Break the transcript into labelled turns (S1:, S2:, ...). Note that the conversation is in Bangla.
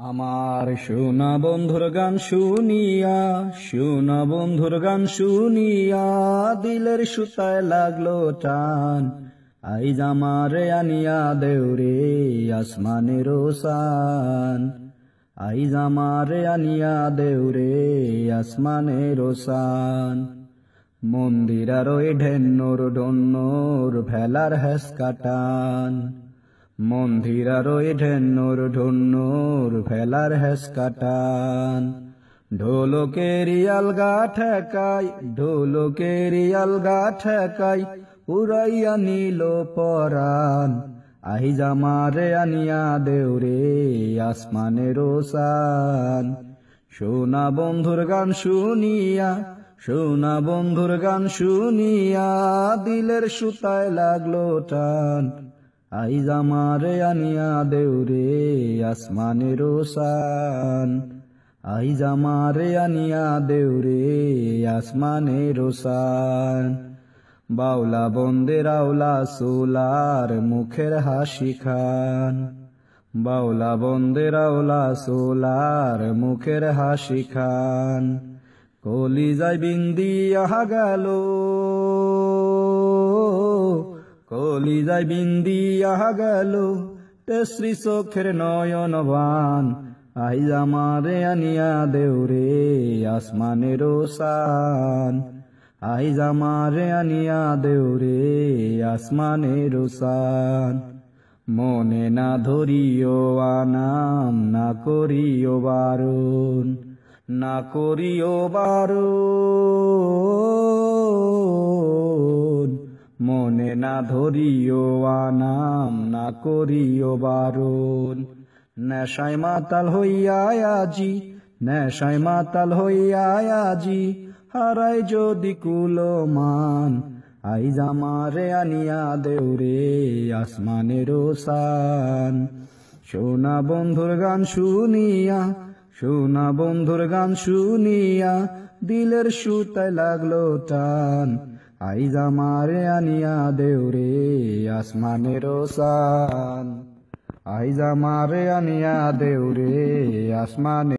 S1: আমার সোনা বন্ধুর গান শুনিয়া, সোনা বন্ধুর গান শুনিয়া দিলের সুতায় লাগলো টান। আইজ আমারে আনিয়া দেউরে আসমানের ওসান, আইজ আমারে আনিয়া দেউরে আসমানের ওসান। মন্দিরার ওই ঢেন্নর ডন্নর ভেলার হেসকাটান, মন্দিরার ওই ঢেন্নর ঢন্নর ভেলার হেসকাটান। ঢোলকেরি আলগা ঠেকাই, ঢোলকেরি আলগা ঠেকাই উড়াইয়া নিল পরাণ। আইজ আমারে আনিয়া দেউরে আসমানের ওসান। সোনা বন্ধুর গান শুনিয়া, সোনা বন্ধুর গান শুনিয়া দিলের সুতায় লাগলো টান। আইজ আমারে আনিয়া দেউরে আসমানের ওসান, আইজ আমারে আনিয়া দেউরে আসমানের ওসান। বাউলা বন্দের আওলা সোলার মুখের হাসি খান, বাউলা বন্দের আওলা সোলার মুখের হাসি খান। কলিজায় বিন্দিয়া গেল, কলিজায় বিন্দিয়া গেল তেশ্রী চোখের নয়নবান। আইজ আমারে আনিয়া দেউরে আসমানের ওসান, আইজ আমারে আনিয়া দেউরে আসমানের ওসান। মনে না ধরিও আনাম, না করিও বারণ, না করিও বারণ। মনে না ধরিও আনাম, না করিও বারণ। নেশায় মাতাল হইয়া আজি, নেশায় মাতাল হইয়া আজি হারাই যদি কুলমান। আইজ আমারে আনিয়া দেউরে আসমানের ওসান। সোনা বন্ধুর গান শুনিয়া, সোনা বন্ধুর গান শুনিয়া দিলের সুতায় লাগলো টান। আইজ আমারে আনিয়া দেউরে আসমানের ওসান, আইজ আমারে আনিয়া দেউরে আসমানের